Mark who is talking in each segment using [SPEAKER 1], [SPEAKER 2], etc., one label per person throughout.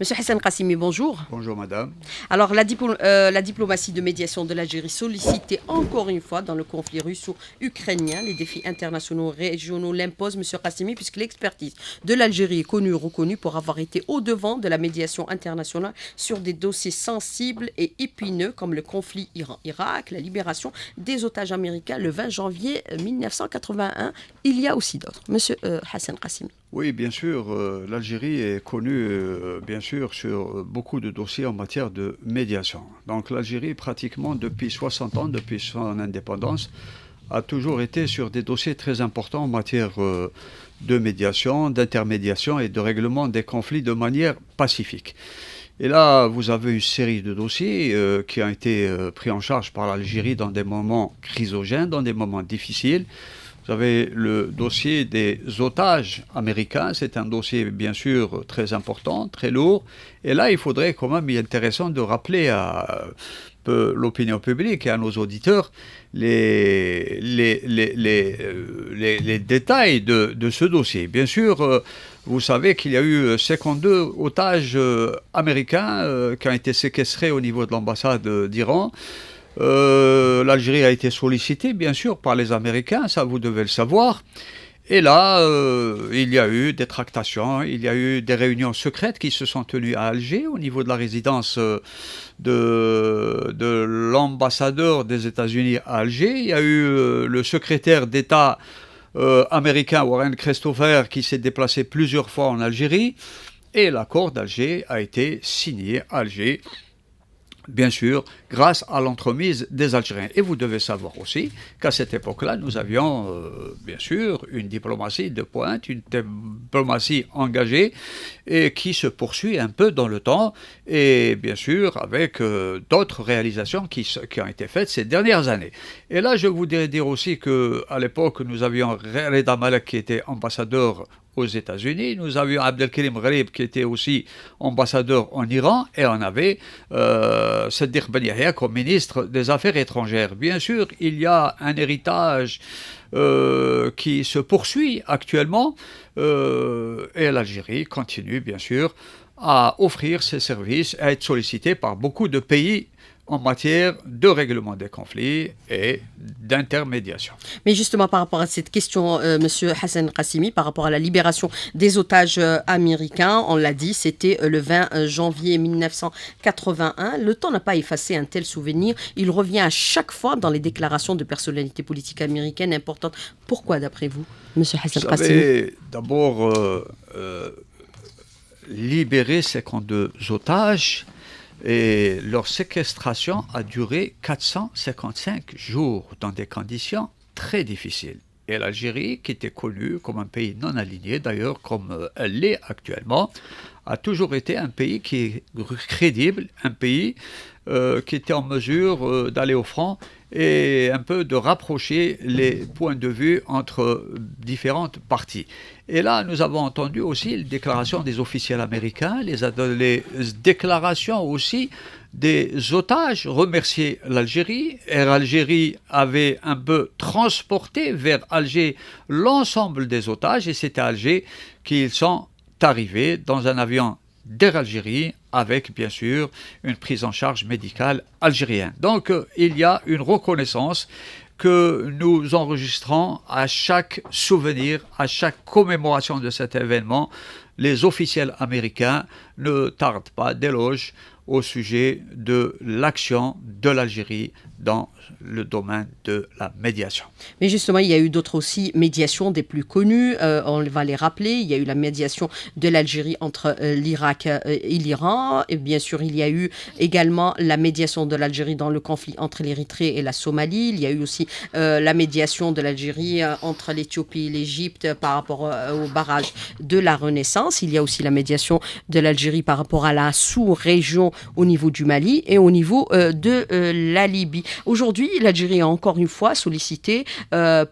[SPEAKER 1] Monsieur Hassan Qassimi, bonjour.
[SPEAKER 2] Bonjour madame.
[SPEAKER 1] Alors, la diplomatie de médiation de l'Algérie sollicitée encore une fois dans le conflit russo-ukrainien. Les défis internationaux régionaux l'imposent, monsieur Qassimi, puisque l'expertise de l'Algérie est connue et reconnue pour avoir été au-devant de la médiation internationale sur des dossiers sensibles et épineux comme le conflit Iran-Irak, la libération des otages américains le 20 janvier 1981. Il y a aussi d'autres. Monsieur Hassan Qassimi.
[SPEAKER 2] Oui, bien sûr, l'Algérie est connue, bien sûr, sur beaucoup de dossiers en matière de médiation. Donc l'Algérie, pratiquement depuis 60 ans, depuis son indépendance, a toujours été sur des dossiers très importants en matière de médiation, d'intermédiation et de règlement des conflits de manière pacifique. Et là, vous avez une série de dossiers qui ont été pris en charge par l'Algérie dans des moments chrysogènes, dans des moments difficiles. Vous avez le dossier des otages américains, c'est un dossier bien sûr très important, très lourd. Et là, il faudrait quand même, il est intéressant de rappeler à l'opinion publique et à nos auditeurs les détails de ce dossier. Bien sûr, vous savez qu'il y a eu 52 otages américains qui ont été séquestrés au niveau de l'ambassade d'Iran. L'Algérie a été sollicitée, bien sûr, par les Américains, ça vous devez le savoir. Et là, il y a eu des tractations, il y a eu des réunions secrètes qui se sont tenues à Alger, au niveau de la résidence de l'ambassadeur des États-Unis à Alger. Il y a eu le secrétaire d'État américain, Warren Christopher, qui s'est déplacé plusieurs fois en Algérie. Et l'accord d'Alger a été signé à Alger, bien sûr, grâce à l'entremise des Algériens. Et vous devez savoir aussi qu'à cette époque-là, nous avions, bien sûr, une diplomatie de pointe, une diplomatie engagée et qui se poursuit un peu dans le temps et, bien sûr, avec d'autres réalisations qui ont été faites ces dernières années. Et là, je voudrais dire aussi qu'à l'époque, nous avions Reda Malek qui était ambassadeur aux États-Unis, nous avions Abdelkrim Gharib qui était aussi ambassadeur en Iran et on avait Sadiq Ben Yahya comme ministre des Affaires étrangères. Bien sûr, il y a un héritage qui se poursuit actuellement et l'Algérie continue bien sûr à offrir ses services, à être sollicitée par beaucoup de pays en matière de règlement des conflits et d'intermédiation.
[SPEAKER 1] Mais justement, par rapport à cette question, monsieur Hassan Qassimi, par rapport à la libération des otages américains, on l'a dit, c'était le 20 janvier 1981. Le temps n'a pas effacé un tel souvenir. Il revient à chaque fois dans les déclarations de personnalités politiques américaines importantes. Pourquoi, d'après vous, monsieur Hassan Qassimi?
[SPEAKER 2] Vous savez, d'abord, libérer 52 otages, et leur séquestration a duré 455 jours dans des conditions très difficiles. Et l'Algérie, qui était connue comme un pays non aligné, d'ailleurs comme elle l'est actuellement, a toujours été un pays qui est crédible, un pays qui était en mesure d'aller au front et un peu de rapprocher les points de vue entre différentes parties. Et là, nous avons entendu aussi les déclarations des officiels américains, les déclarations aussi des otages, remercier l'Algérie. Air Algérie avait un peu transporté vers Alger l'ensemble des otages et c'est à Alger qu'ils sont arrivés dans un avion d'Air Algérie avec bien sûr une prise en charge médicale algérienne. Donc il y a une reconnaissance que nous enregistrons à chaque souvenir, à chaque commémoration de cet événement. Les officiels américains ne tardent pas d'éloges au sujet de l'action de l'Algérie dans le domaine de la médiation.
[SPEAKER 1] Mais justement, il y a eu d'autres aussi médiations des plus connues, on va les rappeler. Il y a eu la médiation de l'Algérie entre l'Irak et l'Iran. Et bien sûr, il y a eu également la médiation de l'Algérie dans le conflit entre l'Érythrée et la Somalie. Il y a eu aussi la médiation de l'Algérie entre l'Éthiopie et l'Égypte par rapport au barrage de la Renaissance. Il y a aussi la médiation de l'Algérie par rapport à la sous-région au niveau du Mali et au niveau de la Libye. Aujourd'hui, l'Algérie a encore une fois sollicité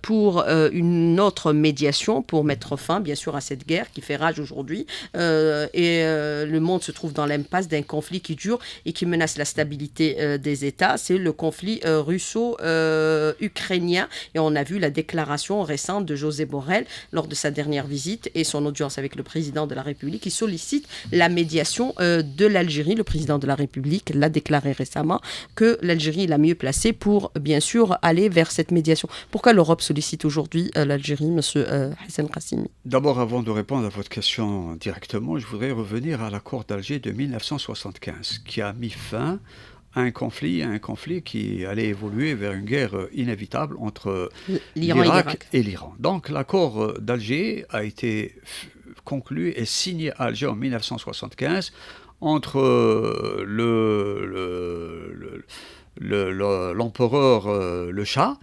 [SPEAKER 1] pour une autre médiation pour mettre fin, bien sûr, à cette guerre qui fait rage aujourd'hui. Le monde se trouve dans l'impasse d'un conflit qui dure et qui menace la stabilité des États. C'est le conflit russo-ukrainien. Et on a vu la déclaration récente de José Borrell lors de sa dernière visite et son audience avec le président de la République qui sollicite la médiation de l'Algérie. Le président de la République l'a déclaré récemment que l'Algérie est la mieux placée pour, bien sûr, aller vers cette médiation. Pourquoi l'Europe sollicite aujourd'hui l'Algérie, M. Hassan Qassimi?
[SPEAKER 2] D'abord, avant de répondre à votre question directement, je voudrais revenir à l'accord d'Alger de 1975, qui a mis fin à un conflit qui allait évoluer vers une guerre inévitable entre l'Irak et l'Iran. Donc l'accord d'Alger a été conclu et signé à Alger en 1975 entre l'empereur, le Shah,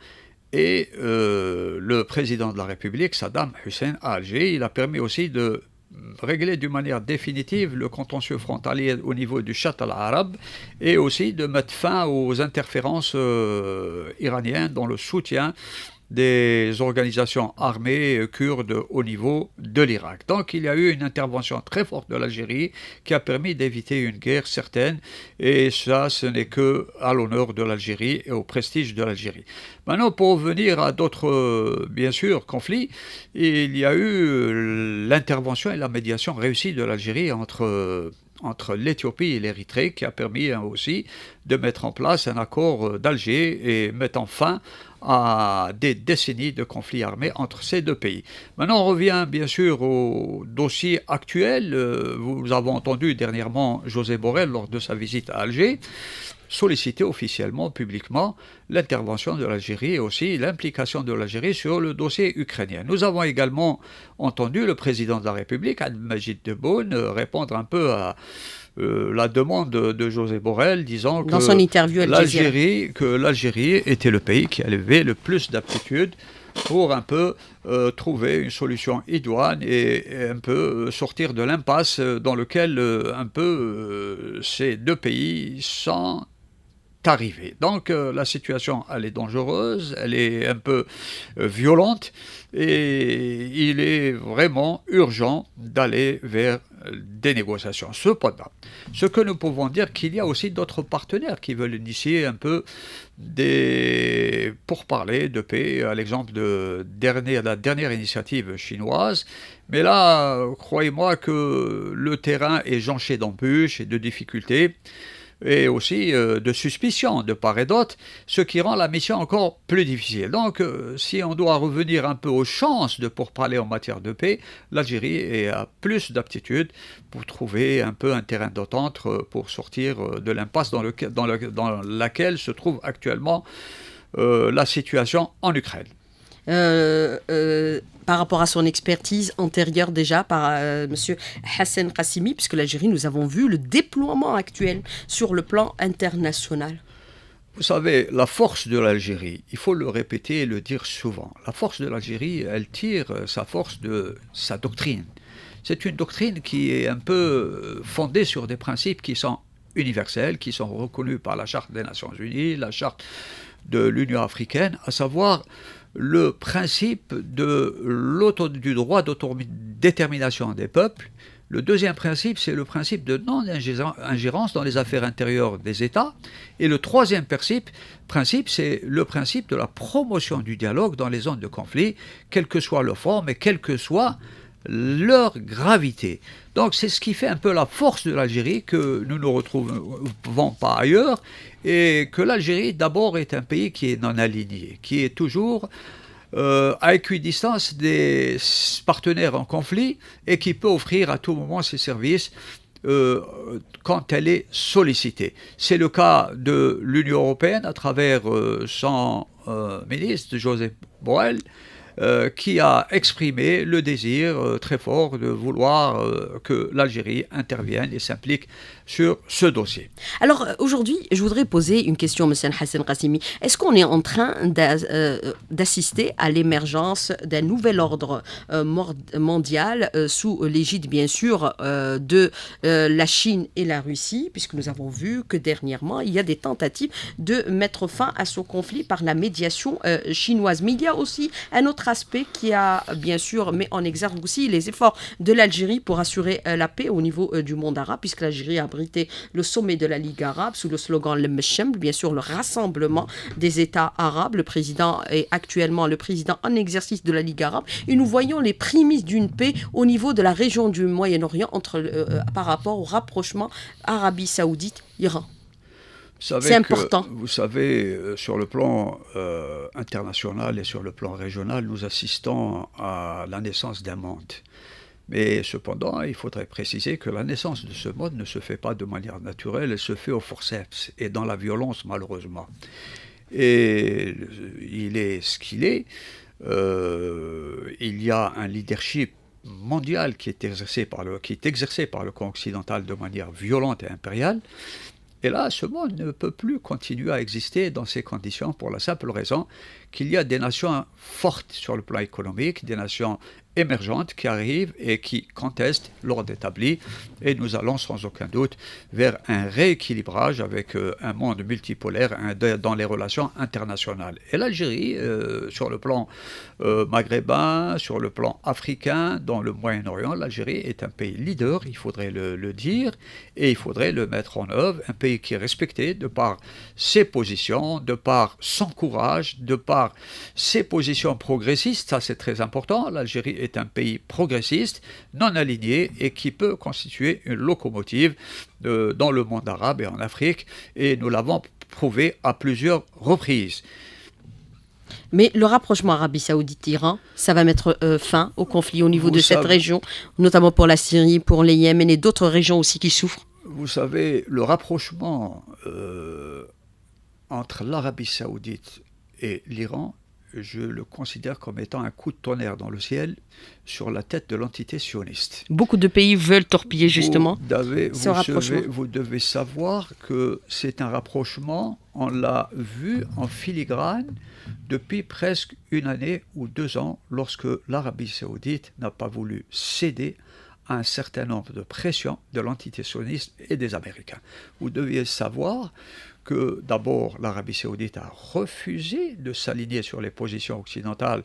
[SPEAKER 2] et le président de la République, Saddam Hussein, à Alger. Il a permis aussi de régler d'une manière définitive le contentieux frontalier au niveau du Chat al-Arab et aussi de mettre fin aux interférences iraniennes dans le soutien des organisations armées kurdes au niveau de l'Irak. Donc il y a eu une intervention très forte de l'Algérie qui a permis d'éviter une guerre certaine, et ça, ce n'est que à l'honneur de l'Algérie et au prestige de l'Algérie. Maintenant, pour revenir à d'autres, bien sûr, conflits, il y a eu l'intervention et la médiation réussie de l'Algérie entre l'Éthiopie et l'Érythrée, qui a permis aussi de mettre en place un accord d'Alger et mettre fin à des décennies de conflits armés entre ces deux pays. Maintenant, on revient bien sûr au dossier actuel. Vous avez entendu dernièrement José Borrell, lors de sa visite à Alger, solliciter officiellement, publiquement, l'intervention de l'Algérie et aussi l'implication de l'Algérie sur le dossier ukrainien. Nous avons également entendu le président de la République, Abdelmadjid Tebboune, répondre un peu à la demande de José Borrell, disant
[SPEAKER 1] dans son interview
[SPEAKER 2] que l'Algérie était le pays qui avait le plus d'aptitude pour un peu trouver une solution idoine et un peu sortir de l'impasse dans laquelle ces deux pays sont arrivés. Donc la situation, elle est dangereuse, elle est un peu violente, et il est vraiment urgent d'aller vers des négociations. Cependant, ce que nous pouvons dire, qu'il y a aussi d'autres partenaires qui veulent initier un peu des pourparlers de paix, à l'exemple de la dernière initiative chinoise. Mais là, croyez-moi que le terrain est jonché d'embûches et de difficultés, et aussi de suspicion de part et d'autre, ce qui rend la mission encore plus difficile. Donc, si on doit revenir un peu aux chances de pourparler en matière de paix, l'Algérie a plus d'aptitude pour trouver un peu un terrain d'entente pour sortir de l'impasse dans laquelle se trouve actuellement la situation en Ukraine.
[SPEAKER 1] Par rapport à son expertise antérieure déjà par M. Hassan Qassimi, puisque l'Algérie, nous avons vu le déploiement actuel sur le plan international.
[SPEAKER 2] Vous savez, la force de l'Algérie, il faut le répéter et le dire souvent, la force de l'Algérie, elle tire sa force de sa doctrine. C'est une doctrine qui est un peu fondée sur des principes qui sont universels, qui sont reconnus par la Charte des Nations Unies, la Charte de l'Union africaine, à savoir le principe du droit d'autodétermination des peuples. Le deuxième principe, c'est le principe de non-ingérence dans les affaires intérieures des États. Et le troisième principe, c'est le principe de la promotion du dialogue dans les zones de conflit, quelle que soit leur forme et quelle que soit leur gravité. Donc c'est ce qui fait un peu la force de l'Algérie, que nous ne retrouvons pas ailleurs, et que l'Algérie d'abord est un pays qui est non aligné, qui est toujours à équidistance des partenaires en conflit et qui peut offrir à tout moment ses services quand elle est sollicitée. C'est le cas de l'Union européenne à travers son ministre, José Borrell, qui a exprimé le désir très fort de vouloir que l'Algérie intervienne et s'implique sur ce dossier.
[SPEAKER 1] Alors aujourd'hui, je voudrais poser une question, M. Hassan Qassimi. Est-ce qu'on est en train d'assister à l'émergence d'un nouvel ordre mondial sous l'égide, bien sûr, de la Chine et la Russie, puisque nous avons vu que dernièrement, il y a des tentatives de mettre fin à ce conflit par la médiation chinoise. Mais il y a aussi un autre aspect qui a, bien sûr, mis en exergue aussi les efforts de l'Algérie pour assurer la paix au niveau du monde arabe, puisque l'Algérie a abrité le sommet de la Ligue arabe sous le slogan Le Mechem, bien sûr le rassemblement des États arabes. Le président est actuellement le président en exercice de la Ligue arabe et nous voyons les prémices d'une paix au niveau de la région du Moyen-Orient par rapport au rapprochement Arabie Saoudite-Iran. C'est important.
[SPEAKER 2] Vous savez, sur le plan international et sur le plan régional, nous assistons à la naissance d'un monde. Mais cependant, il faudrait préciser que la naissance de ce monde ne se fait pas de manière naturelle, elle se fait au forceps et dans la violence, malheureusement. Et il est ce qu'il est. Il y a un leadership mondial qui est exercé par le camp occidental de manière violente et impériale. Et là, ce monde ne peut plus continuer à exister dans ces conditions pour la simple raison qu'il y a des nations fortes sur le plan économique, des nations émergentes qui arrivent et qui contestent l'ordre établi. Et nous allons sans aucun doute vers un rééquilibrage avec un monde multipolaire dans les relations internationales. Et l'Algérie, sur le plan maghrébin, sur le plan africain, dans le Moyen-Orient, l'Algérie est un pays leader, il faudrait le dire, et il faudrait le mettre en œuvre. Un pays qui est respecté de par ses positions, de par son courage, de par ses positions progressistes, ça c'est très important. L'Algérie est un pays progressiste, non aligné et qui peut constituer une locomotive dans le monde arabe et en Afrique, et nous l'avons prouvé à plusieurs reprises.
[SPEAKER 1] Mais le rapprochement Arabie Saoudite-Iran, ça va mettre fin au conflit au niveau de cette région, notamment pour la Syrie, pour les Yémen et d'autres régions aussi qui souffrent.
[SPEAKER 2] Vous savez, le rapprochement entre l'Arabie Saoudite et l'Iran, je le considère comme étant un coup de tonnerre dans le ciel sur la tête de l'entité sioniste.
[SPEAKER 1] Beaucoup de pays veulent torpiller justement ce rapprochement.
[SPEAKER 2] Vous devez savoir que c'est un rapprochement, on l'a vu en filigrane depuis presque une année ou 2 ans, lorsque l'Arabie Saoudite n'a pas voulu céder à un certain nombre de pressions de l'entité sioniste et des Américains. Vous deviez savoir que d'abord l'Arabie Saoudite a refusé de s'aligner sur les positions occidentales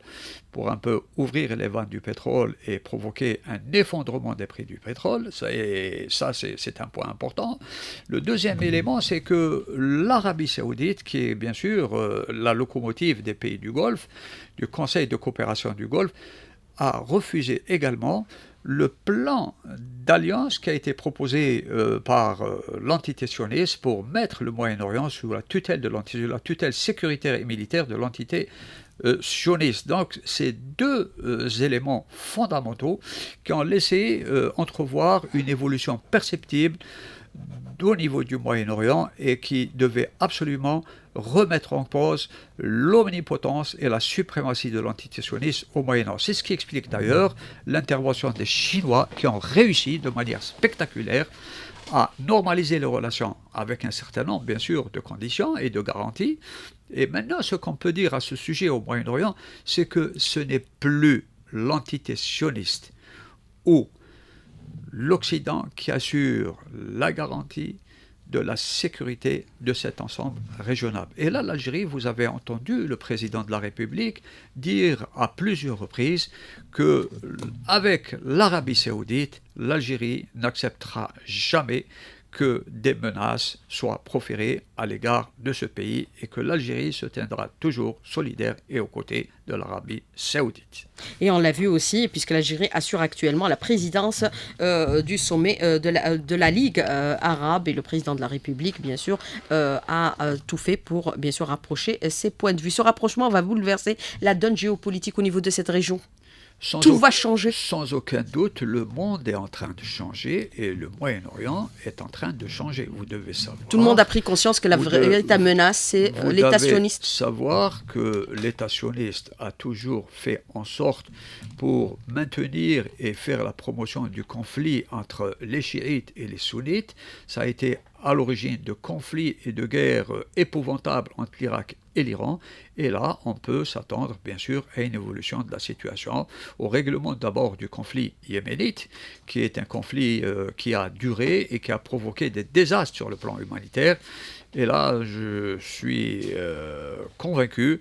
[SPEAKER 2] pour un peu ouvrir les vannes du pétrole et provoquer un effondrement des prix du pétrole. Ça c'est un point important. Le deuxième élément, c'est que l'Arabie Saoudite, qui est bien sûr la locomotive des pays du Golfe, du Conseil de coopération du Golfe, a refusé également le plan d'alliance qui a été proposé par l'entité sioniste pour mettre le Moyen-Orient sous la tutelle la tutelle sécuritaire et militaire de l'entité sioniste. Donc, c'est deux éléments fondamentaux qui ont laissé entrevoir une évolution perceptible au niveau du Moyen-Orient et qui devait absolument remettre en cause l'omnipotence et la suprématie de l'entité sioniste au Moyen-Orient. C'est ce qui explique d'ailleurs l'intervention des Chinois qui ont réussi de manière spectaculaire à normaliser les relations avec un certain nombre, bien sûr, de conditions et de garanties. Et maintenant, ce qu'on peut dire à ce sujet au Moyen-Orient, c'est que ce n'est plus l'entité sioniste ou l'Occident qui assure la garantie de la sécurité de cet ensemble régional. Et là, l'Algérie, vous avez entendu le président de la République dire à plusieurs reprises qu'avec l'Arabie Saoudite, l'Algérie n'acceptera jamais que des menaces soient proférées à l'égard de ce pays et que l'Algérie se tiendra toujours solidaire et aux côtés de l'Arabie Saoudite.
[SPEAKER 1] Et on l'a vu aussi, puisque l'Algérie assure actuellement la présidence du sommet de la Ligue arabe et le président de la République, bien sûr, a tout fait pour, bien sûr, rapprocher ses points de vue. Ce rapprochement va bouleverser la donne géopolitique au niveau de cette région. Tout va changer.
[SPEAKER 2] Sans aucun doute, le monde est en train de changer et le Moyen-Orient est en train de changer. Vous devez savoir.
[SPEAKER 1] Tout le monde a pris conscience que la véritable menace, c'est l'État sioniste.
[SPEAKER 2] Vous devez savoir que l'État sioniste a toujours fait en sorte pour maintenir et faire la promotion du conflit entre les chiites et les sunnites. Ça a été à l'origine de conflits et de guerres épouvantables entre l'Irak et l'Iran. Et là, on peut s'attendre, bien sûr, à une évolution de la situation, au règlement d'abord du conflit yéménite, qui est un conflit qui a duré et qui a provoqué des désastres sur le plan humanitaire. Et là, je suis convaincu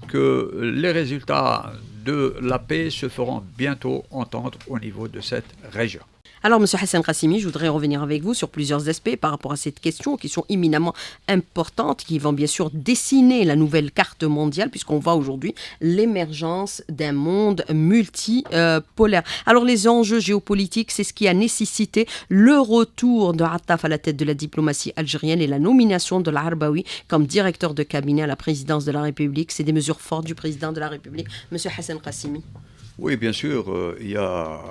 [SPEAKER 2] que les résultats de la paix se feront bientôt entendre au niveau de cette région.
[SPEAKER 1] Alors, M. Hassan Qassimi, je voudrais revenir avec vous sur plusieurs aspects par rapport à cette question qui sont éminemment importantes, qui vont bien sûr dessiner la nouvelle carte mondiale, puisqu'on voit aujourd'hui l'émergence d'un monde multipolaire. Alors, les enjeux géopolitiques, c'est ce qui a nécessité le retour de Attaf à la tête de la diplomatie algérienne et la nomination de l'Arbaoui comme directeur de cabinet à la présidence de la République. C'est des mesures fortes du président de la République, M. Hassan Qassimi.
[SPEAKER 2] Oui, bien sûr, il y a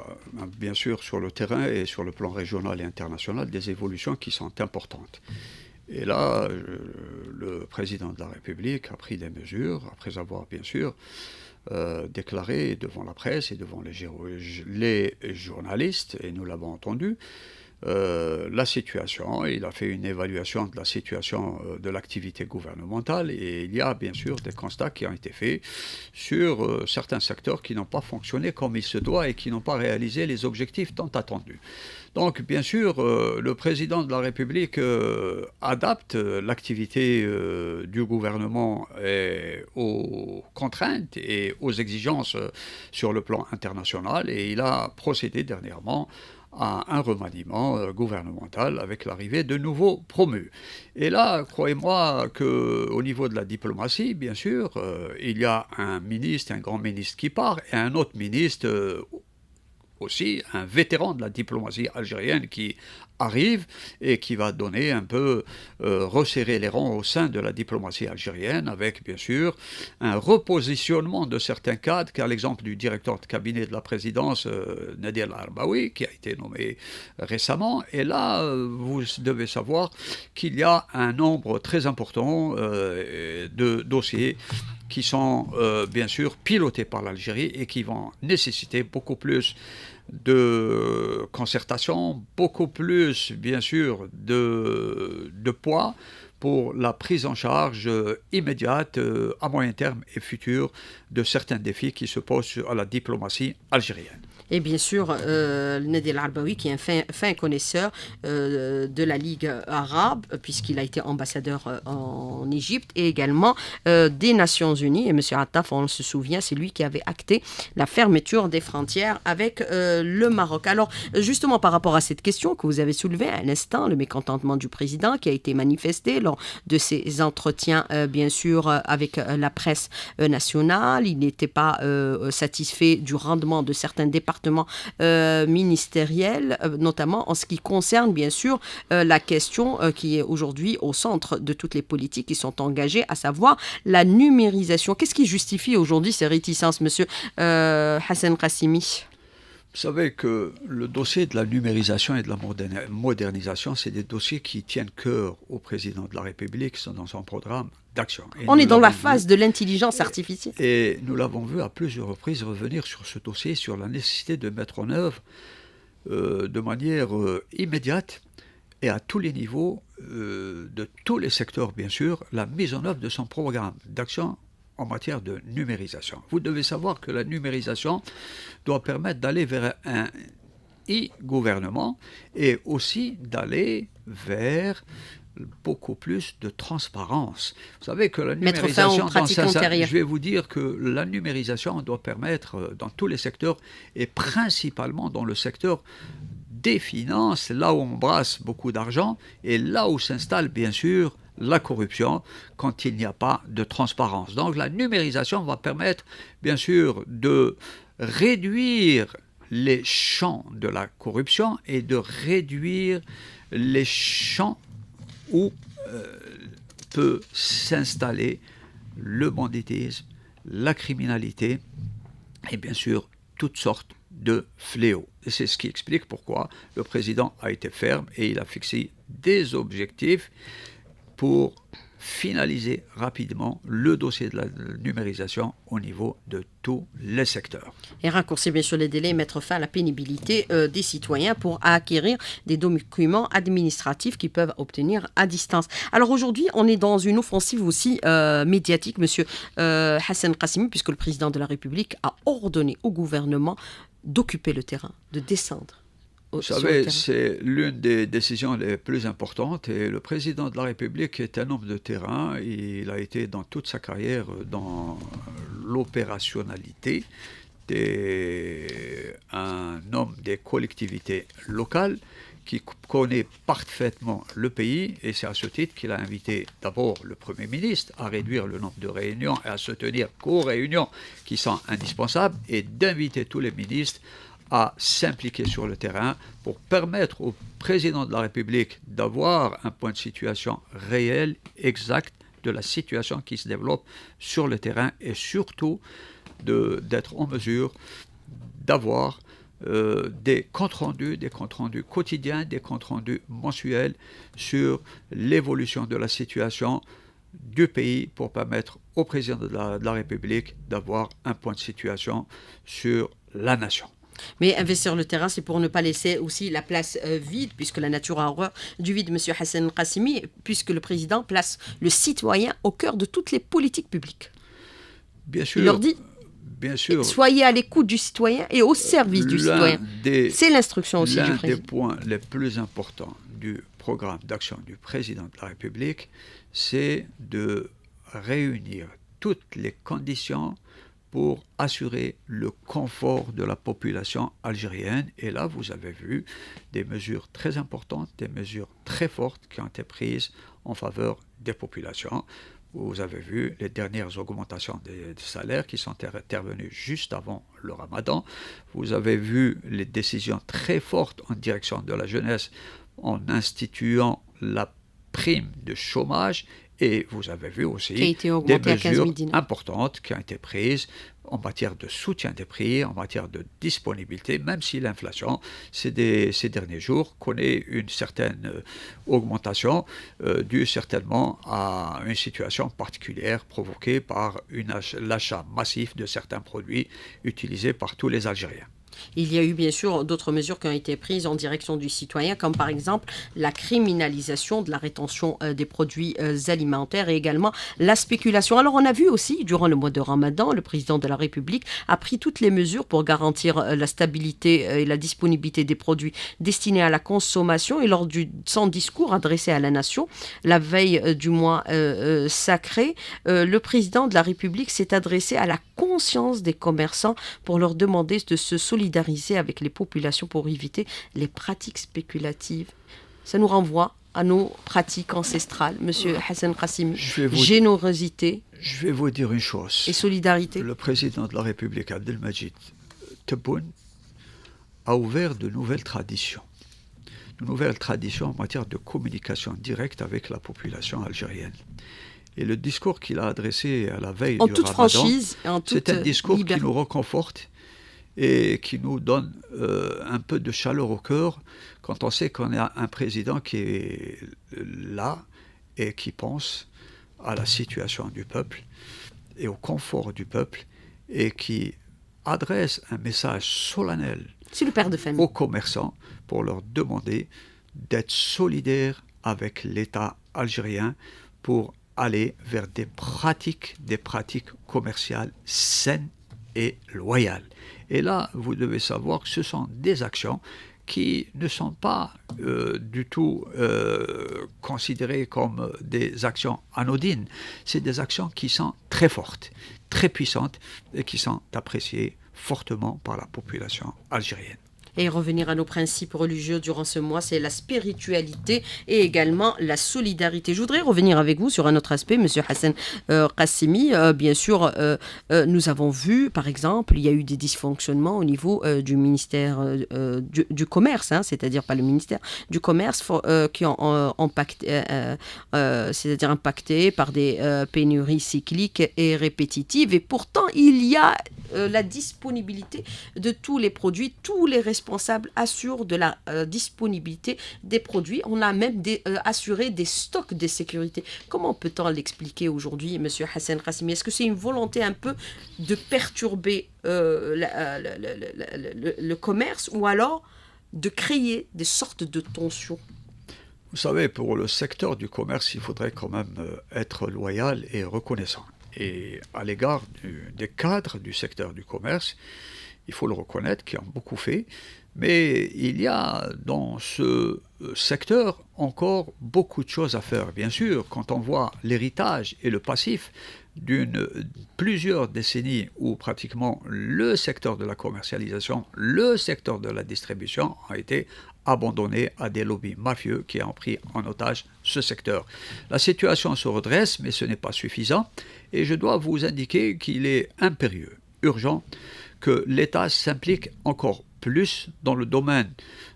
[SPEAKER 2] bien sûr sur le terrain et sur le plan régional et international des évolutions qui sont importantes. Et là, le président de la République a pris des mesures, après avoir bien sûr déclaré devant la presse et devant les journalistes, et nous l'avons entendu, la situation. Il a fait une évaluation de la situation de l'activité gouvernementale et il y a bien sûr des constats qui ont été faits sur certains secteurs qui n'ont pas fonctionné comme il se doit et qui n'ont pas réalisé les objectifs tant attendus. Donc bien sûr, le président de la République adapte l'activité du gouvernement aux contraintes et aux exigences sur le plan international et il a procédé dernièrement à un remaniement gouvernemental avec l'arrivée de nouveaux promus. Et là, croyez-moi qu'au niveau de la diplomatie, bien sûr, il y a un ministre, un grand ministre qui part, et un autre ministre aussi, un vétéran de la diplomatie algérienne qui arrive et qui va donner un peu, resserrer les rangs au sein de la diplomatie algérienne avec bien sûr un repositionnement de certains cadres, car l'exemple du directeur de cabinet de la présidence, Nadir Al-Arbaoui, qui a été nommé récemment, et là vous devez savoir qu'il y a un nombre très important de dossiers qui sont bien sûr pilotés par l'Algérie et qui vont nécessiter beaucoup plus de concertation, beaucoup plus bien sûr de poids pour la prise en charge immédiate, à moyen terme et futur de certains défis qui se posent à la diplomatie algérienne.
[SPEAKER 1] Et bien sûr, Nadir Al-Arbaoui, qui est un fin connaisseur de la Ligue arabe, puisqu'il a été ambassadeur en Égypte, et également des Nations Unies. Et M. Attaf, on se souvient, c'est lui qui avait acté la fermeture des frontières avec le Maroc. Alors, justement, par rapport à cette question que vous avez soulevée à un instant, le mécontentement du président qui a été manifesté lors de ses entretiens, bien sûr, avec la presse nationale. Il n'était pas satisfait du rendement de certains départements ministériels, notamment en ce qui concerne bien sûr la question qui est aujourd'hui au centre de toutes les politiques qui sont engagées, à savoir la numérisation. Qu'est-ce qui justifie aujourd'hui ces réticences, monsieur Hassan Qassimi ?
[SPEAKER 2] Vous savez que le dossier de la numérisation et de la modernisation, c'est des dossiers qui tiennent cœur au président de la République, sont dans son programme d'action.
[SPEAKER 1] On est dans la phase de l'intelligence artificielle.
[SPEAKER 2] Et nous l'avons vu à plusieurs reprises revenir sur ce dossier, sur la nécessité de mettre en œuvre de manière immédiate et à tous les niveaux, de tous les secteurs bien sûr, la mise en œuvre de son programme d'action en matière de numérisation. Vous devez savoir que la numérisation doit permettre d'aller vers un e-gouvernement et aussi d'aller vers beaucoup plus de transparence. Vous savez que la numérisation, je vais vous dire que la numérisation doit permettre dans tous les secteurs et principalement dans le secteur des finances, là où on brasse beaucoup d'argent et là où s'installe bien sûr la corruption quand il n'y a pas de transparence. Donc la numérisation va permettre bien sûr de réduire les champs de la corruption et de réduire les champs où peut s'installer le banditisme, la criminalité et bien sûr toutes sortes de fléaux. Et c'est ce qui explique pourquoi le président a été ferme et il a fixé des objectifs pour finaliser rapidement le dossier de la numérisation au niveau de tous les secteurs.
[SPEAKER 1] Et raccourcir bien sûr les délais et mettre fin à la pénibilité des citoyens pour acquérir des documents administratifs qu'ils peuvent obtenir à distance. Alors aujourd'hui, on est dans une offensive aussi médiatique, monsieur Hassan Qassimi, puisque le président de la République a ordonné au gouvernement d'occuper le terrain, de descendre.
[SPEAKER 2] Vous savez, c'est l'une des décisions les plus importantes et le président de la République est un homme de terrain. Il a été dans toute sa carrière dans l'opérationnalité, un homme des collectivités locales qui connaît parfaitement le pays et c'est à ce titre qu'il a invité d'abord le Premier ministre à réduire le nombre de réunions et à se tenir qu'aux réunions qui sont indispensables et d'inviter tous les ministres à s'impliquer sur le terrain pour permettre au président de la République d'avoir un point de situation réel, exact, de la situation qui se développe sur le terrain et surtout d'être en mesure d'avoir des comptes rendus quotidiens, des comptes rendus mensuels sur l'évolution de la situation du pays pour permettre au président de la République d'avoir un point de situation sur la nation.
[SPEAKER 1] Mais investir le terrain, c'est pour ne pas laisser aussi la place vide, puisque la nature a horreur du vide, M. Hassan Qassimi, puisque le président place le citoyen au cœur de toutes les politiques publiques.
[SPEAKER 2] Bien sûr.
[SPEAKER 1] Il leur dit,
[SPEAKER 2] bien sûr,
[SPEAKER 1] soyez à l'écoute du citoyen et au service du citoyen. C'est l'instruction aussi du président.
[SPEAKER 2] L'un des points les plus importants du programme d'action du président de la République, c'est de réunir toutes les conditions pour assurer le confort de la population algérienne. Et là, vous avez vu des mesures très importantes, des mesures très fortes qui ont été prises en faveur des populations. Vous avez vu les dernières augmentations des salaires qui sont intervenues juste avant le Ramadan. Vous avez vu les décisions très fortes en direction de la jeunesse en instituant la prime de chômage. Et vous avez vu aussi des mesures importantes qui ont été prises en matière de soutien des prix, en matière de disponibilité, même si l'inflation, ces derniers jours, connaît une certaine augmentation due certainement à une situation particulière provoquée par l'achat massif de certains produits utilisés par tous les Algériens.
[SPEAKER 1] Il y a eu bien sûr d'autres mesures qui ont été prises en direction du citoyen, comme par exemple la criminalisation de la rétention des produits alimentaires et également la spéculation. Alors on a vu aussi, durant le mois de Ramadan, le président de la République a pris toutes les mesures pour garantir la stabilité et la disponibilité des produits destinés à la consommation. Et lors de son discours adressé à la nation, la veille du mois sacré, le président de la République s'est adressé à la conscience des commerçants pour leur demander de se solidariser avec les populations pour éviter les pratiques spéculatives. Ça nous renvoie à nos pratiques ancestrales, Monsieur Hassan Qassimi. Générosité.
[SPEAKER 2] Je vais vous dire une chose.
[SPEAKER 1] Et solidarité.
[SPEAKER 2] Le président de la République, Abdelmajid Tebboune, a ouvert de nouvelles traditions. De nouvelles traditions en matière de communication directe avec la population algérienne. Et le discours qu'il a adressé à la veille du Ramadan,
[SPEAKER 1] franchise,
[SPEAKER 2] c'est un discours qui nous reconforte et qui nous donne un peu de chaleur au cœur quand on sait qu'on a un président qui est là et qui pense à la situation du peuple et au confort du peuple et qui adresse un message solennel
[SPEAKER 1] C'est le père de famille.
[SPEAKER 2] aux commerçants pour leur demander d'être solidaires avec l'État algérien pour aller vers des pratiques commerciales saines et loyales. Et là, vous devez savoir que ce sont des actions qui ne sont pas du tout considérées comme des actions anodines. C'est des actions qui sont très fortes, très puissantes et qui sont appréciées fortement par la population algérienne.
[SPEAKER 1] Et revenir à nos principes religieux durant ce mois, c'est la spiritualité et également la solidarité. Je voudrais revenir avec vous sur un autre aspect, Monsieur Hassan Qassimi. Bien sûr, nous avons vu, par exemple, il y a eu des dysfonctionnements au niveau du ministère du Commerce, c'est-à-dire pas le ministère du Commerce, qui ont impacté, c'est-à-dire impacté par des pénuries cycliques et répétitives. Et pourtant, il y a la disponibilité de tous les produits. Tous les responsables assurent de la disponibilité des produits. On a même assuré des stocks de sécurité. Comment peut-on l'expliquer aujourd'hui, M. Hassan Qassimi? Est-ce que c'est une volonté un peu de perturber le commerce, ou alors de créer des sortes de tensions?
[SPEAKER 2] Vous savez, pour le secteur du commerce, il faudrait quand même être loyal et reconnaissant. Et à l'égard des cadres du secteur du commerce, il faut le reconnaître, qui ont beaucoup fait, mais il y a dans ce secteur encore beaucoup de choses à faire. Bien sûr, quand on voit l'héritage et le passif plusieurs décennies où pratiquement le secteur de la commercialisation, le secteur de la distribution a été abandonné à des lobbies mafieux qui ont pris en otage ce secteur. La situation se redresse, mais ce n'est pas suffisant, et je dois vous indiquer qu'il est impérieux, urgent, que l'État s'implique encore plus dans le domaine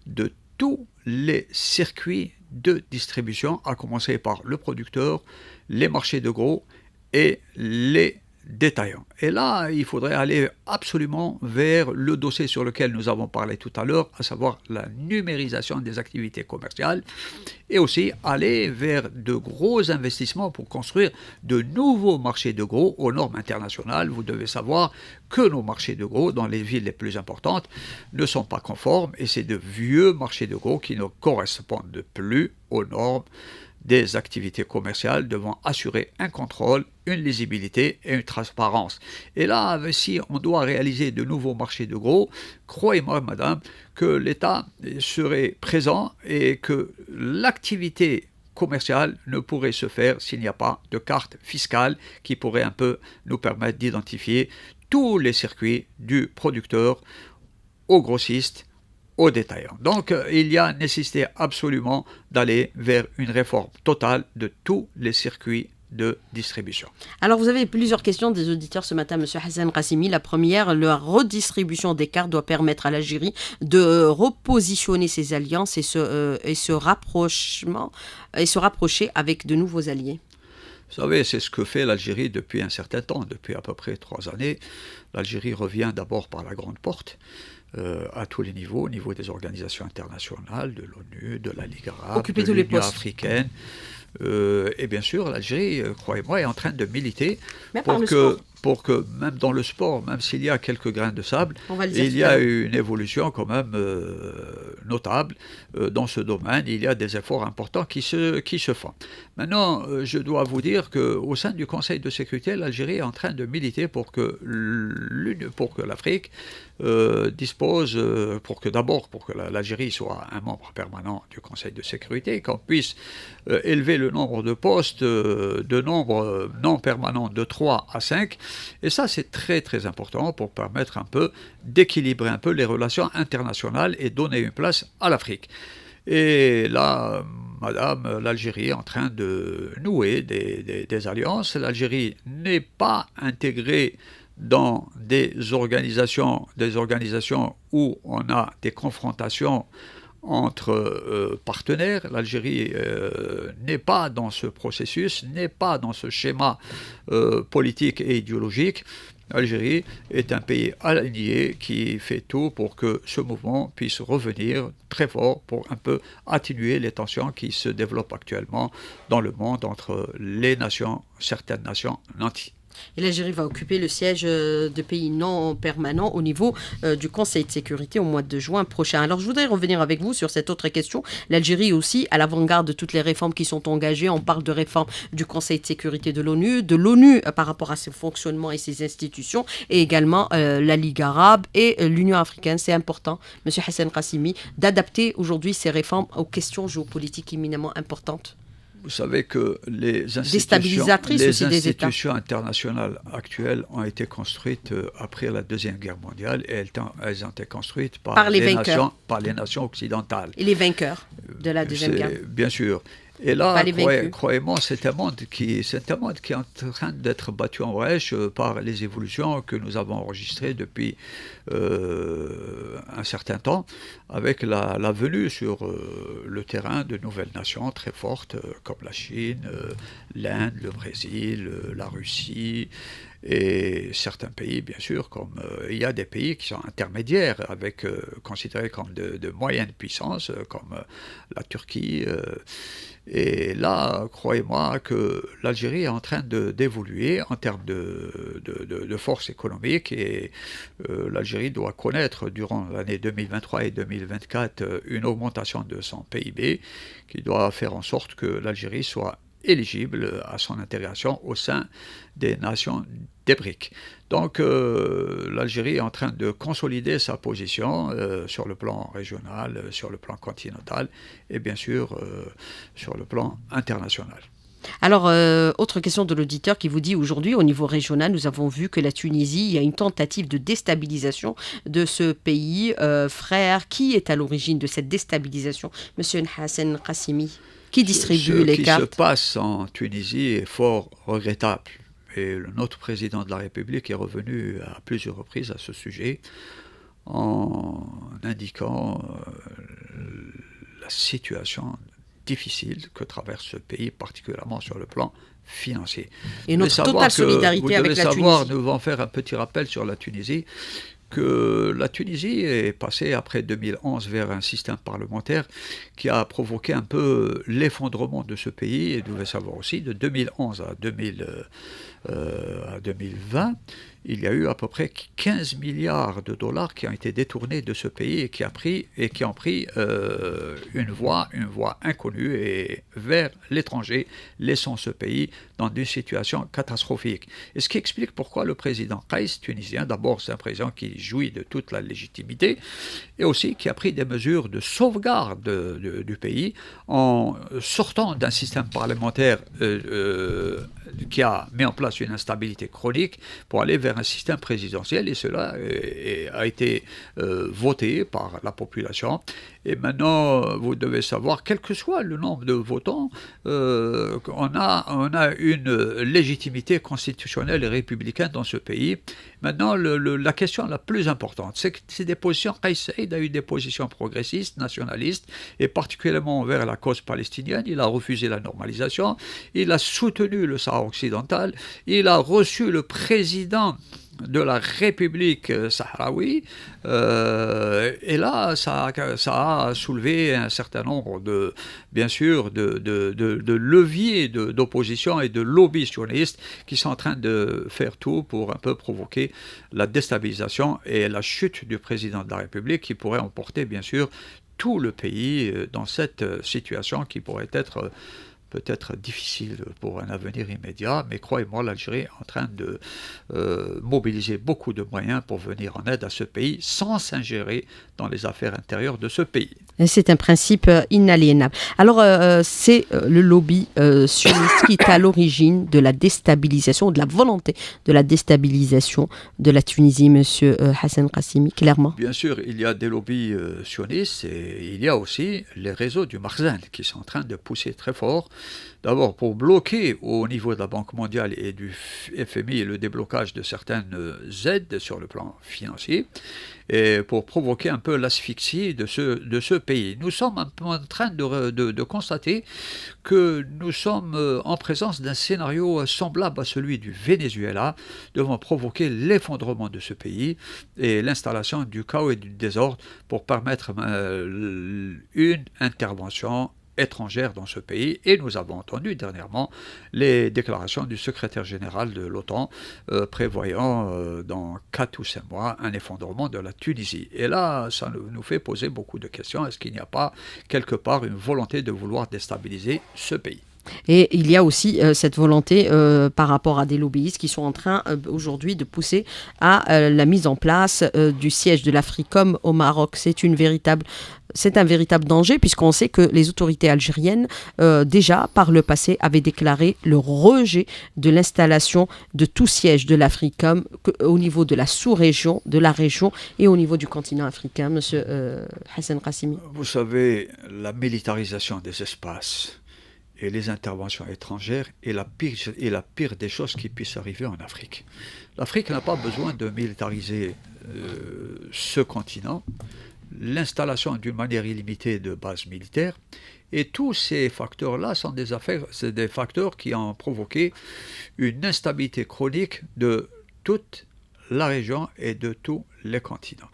[SPEAKER 2] de tous les circuits de distribution, à commencer par le producteur, les marchés de gros et les détaillants. Et là, il faudrait aller absolument vers le dossier sur lequel nous avons parlé tout à l'heure, à savoir la numérisation des activités commerciales, et aussi aller vers de gros investissements pour construire de nouveaux marchés de gros aux normes internationales. Vous devez savoir que nos marchés de gros dans les villes les plus importantes ne sont pas conformes, et c'est de vieux marchés de gros qui ne correspondent plus aux normes des activités commerciales, devant assurer un contrôle, une lisibilité et une transparence. Et là, si on doit réaliser de nouveaux marchés de gros, croyez-moi, madame, que l'État serait présent et que l'activité commerciale ne pourrait se faire s'il n'y a pas de carte fiscale qui pourrait un peu nous permettre d'identifier tous les circuits du producteur au grossiste, aux détaillants. Donc, il y a nécessité absolument d'aller vers une réforme totale de tous les circuits de distribution.
[SPEAKER 1] Alors, vous avez plusieurs questions des auditeurs ce matin, M. Hassan Qassimi. La première, la redistribution des cartes doit permettre à l'Algérie de repositionner ses alliances et se rapprocher avec de nouveaux alliés.
[SPEAKER 2] Vous savez, c'est ce que fait l'Algérie depuis un certain temps, depuis à peu près 3 années. L'Algérie revient d'abord par la grande porte, à tous les niveaux, au niveau des organisations internationales, de l'ONU, de la Ligue arabe,
[SPEAKER 1] Occuper
[SPEAKER 2] de
[SPEAKER 1] tous les
[SPEAKER 2] l'Union
[SPEAKER 1] postes.
[SPEAKER 2] africaine. Et bien sûr, l'Algérie, croyez-moi, est en train de militer pour que, même dans le sport, même s'il y a quelques grains de sable, il y a une évolution quand même notable dans ce domaine. Il y a des efforts importants qui se font. Maintenant, je dois vous dire qu'au sein du Conseil de sécurité, l'Algérie est en train de militer pour que l'Afrique dispose, pour que l'Algérie soit un membre permanent du Conseil de sécurité, qu'on puisse élever le nombre de postes de nombre non permanent de 3 à 5. Et ça, c'est très très important pour permettre un peu d'équilibrer un peu les relations internationales et donner une place à l'Afrique. Et là, madame, l'Algérie est en train de nouer des alliances. L'Algérie n'est pas intégrée dans des organisations où on a des confrontations entre partenaires. L'Algérie n'est pas dans ce processus, n'est pas dans ce schéma politique et idéologique. L'Algérie est un pays aligné qui fait tout pour que ce mouvement puisse revenir très fort pour un peu atténuer les tensions qui se développent actuellement dans le monde entre les nations, certaines nations nantis.
[SPEAKER 1] Et l'Algérie va occuper le siège de pays non permanent au niveau du Conseil de sécurité au mois de juin prochain. Alors, je voudrais revenir avec vous sur cette autre question. L'Algérie aussi, à l'avant-garde de toutes les réformes qui sont engagées. On parle de réforme du Conseil de sécurité de l'ONU par rapport à ses fonctionnements et ses institutions, et également la Ligue arabe et l'Union africaine. C'est important, M. Hassan Qassimi, d'adapter aujourd'hui ces réformes aux questions géopolitiques éminemment importantes.
[SPEAKER 2] Vous savez que les institutions internationales actuelles ont été construites après la Deuxième Guerre mondiale, et elles ont été construites par les nations occidentales.
[SPEAKER 1] Et les vainqueurs de la Deuxième Guerre.
[SPEAKER 2] Bien sûr. Et là, croyez-moi, c'est un monde qui est en train d'être battu en brèche par les évolutions que nous avons enregistrées depuis un certain temps, avec la venue sur le terrain de nouvelles nations très fortes, comme la Chine, l'Inde, le Brésil, la Russie. Et certains pays, bien sûr, comme il y a des pays qui sont intermédiaires, considérés comme de moyenne puissance, comme la Turquie. Et là, croyez-moi que l'Algérie est en train d'évoluer en termes de force économique, et l'Algérie doit connaître durant l'année 2023 et 2024 une augmentation de son PIB qui doit faire en sorte que l'Algérie soit éligible à son intégration au sein des nations des BRICS. Donc l'Algérie est en train de consolider sa position sur le plan régional, sur le plan continental et bien sûr sur le plan international.
[SPEAKER 1] Alors, autre question de l'auditeur qui vous dit aujourd'hui, au niveau régional, nous avons vu que la Tunisie, il y a une tentative de déstabilisation de ce pays. Frère, qui est à l'origine de cette déstabilisation? Monsieur Hassan Qassimi, qui distribue les cartes?
[SPEAKER 2] Ce qui se passe en Tunisie est fort regrettable. Et notre président de la République est revenu à plusieurs reprises à ce sujet en indiquant la situation difficile que traverse ce pays, particulièrement sur le plan financier.
[SPEAKER 1] Et notre totale solidarité avec la Tunisie.
[SPEAKER 2] Nous allons faire un petit rappel sur la Tunisie, que la Tunisie est passée après 2011 vers un système parlementaire qui a provoqué un peu l'effondrement de ce pays. Et vous devez savoir aussi, de 2011 à 2020, il y a eu à peu près 15 milliards de dollars qui ont été détournés de ce pays et qui ont pris une voie inconnue et vers l'étranger, laissant ce pays dans une situation catastrophique. Et ce qui explique pourquoi le président Kaïs, tunisien, d'abord c'est un président qui jouit de toute la légitimité, et aussi qui a pris des mesures de sauvegarde du pays en sortant d'un système parlementaire qui a mis en place une instabilité chronique pour aller vers un système présidentiel, et cela a été voté par la population. Et maintenant, vous devez savoir, quel que soit le nombre de votants, on a une légitimité constitutionnelle et républicaine dans ce pays. Maintenant, la question la plus importante, c'est que c'est des positions. Kais Saïed a eu des positions progressistes, nationalistes, et particulièrement envers la cause palestinienne. Il a refusé la normalisation, il a soutenu le Sahara occidental, il a reçu le président de la République sahraoui, et là, ça a soulevé un certain nombre bien sûr, de leviers d'opposition et de lobbies sionistes qui sont en train de faire tout pour un peu provoquer la déstabilisation et la chute du président de la République, qui pourrait emporter, bien sûr, tout le pays dans cette situation qui pourrait être peut-être difficile pour un avenir immédiat, mais croyez-moi, l'Algérie est en train de mobiliser beaucoup de moyens pour venir en aide à ce pays sans s'ingérer dans les affaires intérieures de ce pays.
[SPEAKER 1] C'est un principe inaliénable. Alors, c'est le lobby sioniste qui est à l'origine de la déstabilisation, de la volonté de la déstabilisation de la Tunisie, monsieur Hassan Qassimi, clairement.
[SPEAKER 2] Bien sûr, il y a des lobbies sionistes, et il y a aussi les réseaux du Makhzen qui sont en train de pousser très fort. D'abord, pour bloquer au niveau de la Banque mondiale et du FMI le déblocage de certaines aides sur le plan financier, et pour provoquer un peu l'asphyxie de ce pays. Nous sommes un peu en train de constater que nous sommes en présence d'un scénario semblable à celui du Venezuela, devant provoquer l'effondrement de ce pays et l'installation du chaos et du désordre pour permettre une intervention étrangère dans ce pays. Et nous avons entendu dernièrement les déclarations du secrétaire général de l'OTAN prévoyant dans 4 ou 5 mois un effondrement de la Tunisie. Et là, ça nous fait poser beaucoup de questions. Est-ce qu'il n'y a pas quelque part une volonté de vouloir déstabiliser ce pays ?
[SPEAKER 1] Et il y a aussi cette volonté par rapport à des lobbyistes qui sont en train aujourd'hui de pousser à la mise en place du siège de l'Africom au Maroc. C'est un véritable danger, puisqu'on sait que les autorités algériennes, déjà par le passé, avaient déclaré le rejet de l'installation de tout siège de l'Africom au niveau de la sous-région, de la région et au niveau du continent africain. Monsieur Hassan Qassimi.
[SPEAKER 2] Vous savez, la militarisation des espaces et les interventions étrangères est la pire des choses qui puissent arriver en Afrique. L'Afrique n'a pas besoin de militariser ce continent. L'installation d'une manière illimitée de bases militaires, et tous ces facteurs-là c'est des facteurs qui ont provoqué une instabilité chronique de toute la région et de tous les continents.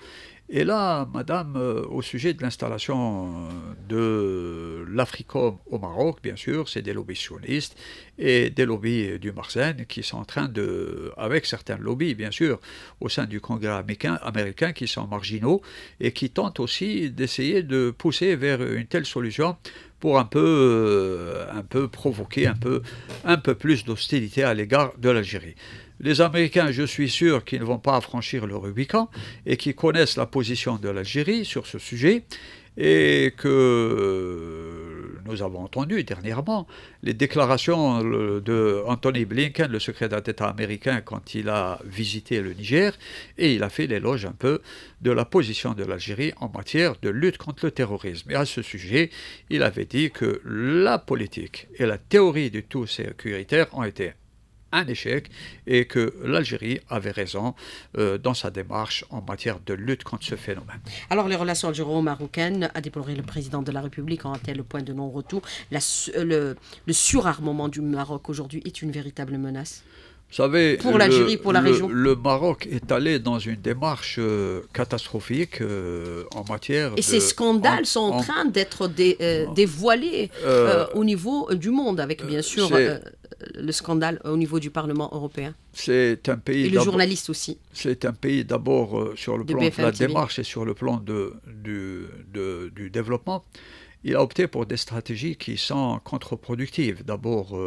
[SPEAKER 2] Et là, madame, au sujet de l'installation de l'Africom au Maroc, bien sûr, c'est des lobbies sionistes et des lobbies du Marsen qui sont en train de, avec certains lobbies, bien sûr, au sein du Congrès américain qui sont marginaux et qui tentent aussi d'essayer de pousser vers une telle solution pour un peu provoquer un peu plus d'hostilité à l'égard de l'Algérie. Les Américains, je suis sûr qu'ils ne vont pas franchir le Rubicon et qu'ils connaissent la position de l'Algérie sur ce sujet et que nous avons entendu dernièrement les déclarations de Anthony Blinken, le secrétaire d'État américain, quand il a visité le Niger, et il a fait l'éloge un peu de la position de l'Algérie en matière de lutte contre le terrorisme. Et à ce sujet, il avait dit que la politique et la théorie du tout sécuritaire ont été un échec et que l'Algérie avait raison dans sa démarche en matière de lutte contre ce phénomène.
[SPEAKER 1] Alors, les relations algéro-marocaines, a déploré le président de la République, ont atteint le point de non-retour. Le surarmement du Maroc aujourd'hui est une véritable menace.
[SPEAKER 2] Vous savez,
[SPEAKER 1] pour l'Algérie, pour la région.
[SPEAKER 2] Le Maroc est allé dans une démarche catastrophique en matière
[SPEAKER 1] et ces scandales sont en train d'être dévoilés au niveau du monde, avec bien sûr le scandale au niveau du Parlement européen.
[SPEAKER 2] C'est un pays.
[SPEAKER 1] Et le journaliste aussi.
[SPEAKER 2] C'est un pays d'abord sur le plan de la démarche et sur le plan du développement. Il a opté pour des stratégies qui sont contre-productives. D'abord,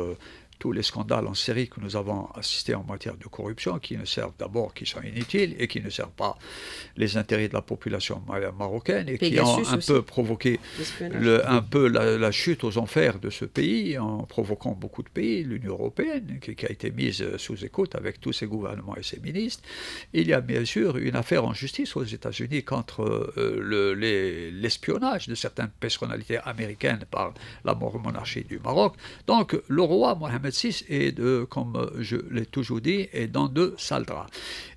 [SPEAKER 2] tous les scandales en série que nous avons assistés en matière de corruption, qui ne servent d'abord, qui sont inutiles et qui ne servent pas les intérêts de la population marocaine et qui ont un peu provoqué la chute aux enfers de ce pays en provoquant beaucoup de pays, l'Union européenne qui a été mise sous écoute avec tous ses gouvernements et ses ministres. Il y a bien sûr une affaire en justice aux États-Unis contre l'espionnage de certaines personnalités américaines par la monarchie du Maroc. Donc le roi Mohamed VI est, comme je l'ai toujours dit, est dans de sales draps.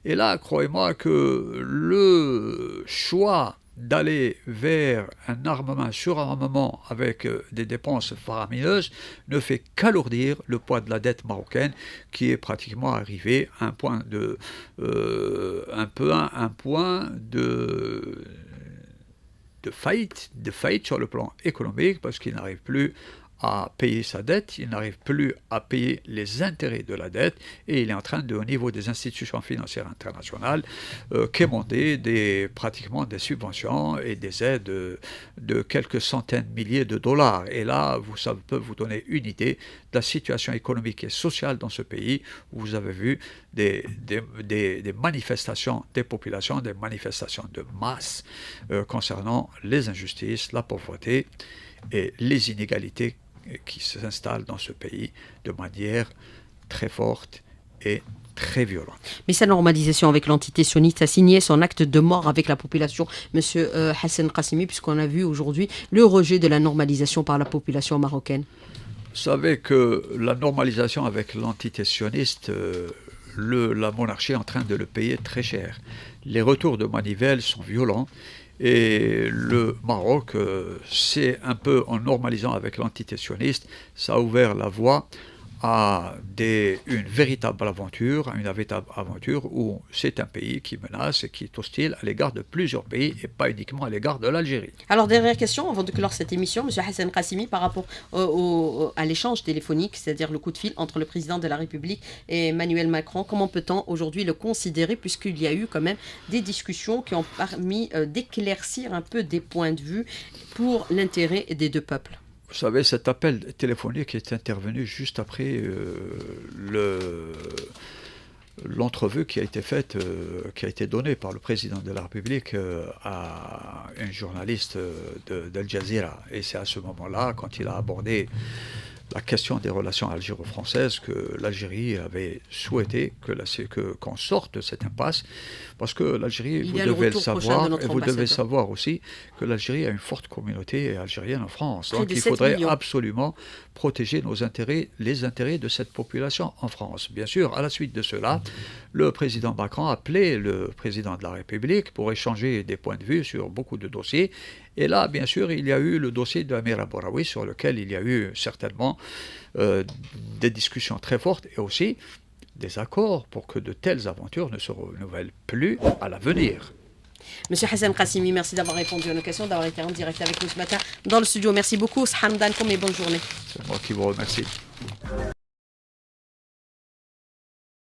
[SPEAKER 2] Et là, croyez-moi que le choix d'aller vers un surarmement avec des dépenses faramineuses ne fait qu'alourdir le poids de la dette marocaine qui est pratiquement arrivé à un point de faillite sur le plan économique parce qu'il n'arrive plus à payer sa dette, il n'arrive plus à payer les intérêts de la dette et il est en train de, au niveau des institutions financières internationales, quémander pratiquement des subventions et des aides de quelques centaines de milliers de dollars. Et là, ça peut vous donner une idée de la situation économique et sociale dans ce pays où vous avez vu des manifestations des populations, des manifestations de masse concernant les injustices, la pauvreté et les inégalités qui s'installe dans ce pays de manière très forte et très violente.
[SPEAKER 1] Mais sa normalisation avec l'entité sioniste a signé son acte de mort avec la population, M. Hassan Qassimi, puisqu'on a vu aujourd'hui le rejet de la normalisation par la population marocaine.
[SPEAKER 2] Vous savez que la normalisation avec l'entité sioniste, la monarchie est en train de le payer très cher. Les retours de manivelle sont violents. Et le Maroc, c'est un peu en normalisant avec l'entité sioniste, ça a ouvert la voie à une véritable aventure où c'est un pays qui menace et qui est hostile à l'égard de plusieurs pays et pas uniquement à l'égard de l'Algérie.
[SPEAKER 1] Alors, dernière question, avant de clore cette émission, M. Hassan Qassimi, par rapport à l'échange téléphonique, c'est-à-dire le coup de fil entre le président de la République et Emmanuel Macron, comment peut-on aujourd'hui le considérer, puisqu'il y a eu quand même des discussions qui ont permis d'éclaircir un peu des points de vue pour l'intérêt des deux peuples?
[SPEAKER 2] Vous savez, cet appel téléphonique est intervenu juste après l'entrevue qui a été faite, qui a été donnée par le président de la République à un journaliste d'Al Jazeera. Et c'est à ce moment-là, quand il a abordé la question des relations algéro-françaises, que l'Algérie avait souhaité qu'on sorte de cette impasse, parce que l'Algérie, vous devez le savoir, et vous devez savoir aussi que l'Algérie a une forte communauté algérienne en France. Donc il faudrait absolument protéger les intérêts de cette population en France. Bien sûr, à la suite de cela, le président Macron a appelé le président de la République pour échanger des points de vue sur beaucoup de dossiers. Et là, bien sûr, il y a eu le dossier de Amir Abouraoui sur lequel il y a eu certainement des discussions très fortes et aussi des accords pour que de telles aventures ne se renouvellent plus à l'avenir.
[SPEAKER 1] Monsieur Hassan Qassimi, merci d'avoir répondu à nos questions, d'avoir été en direct avec nous ce matin dans le studio. Merci beaucoup. Hamdan, et bonne journée.
[SPEAKER 2] C'est moi qui vous remercie.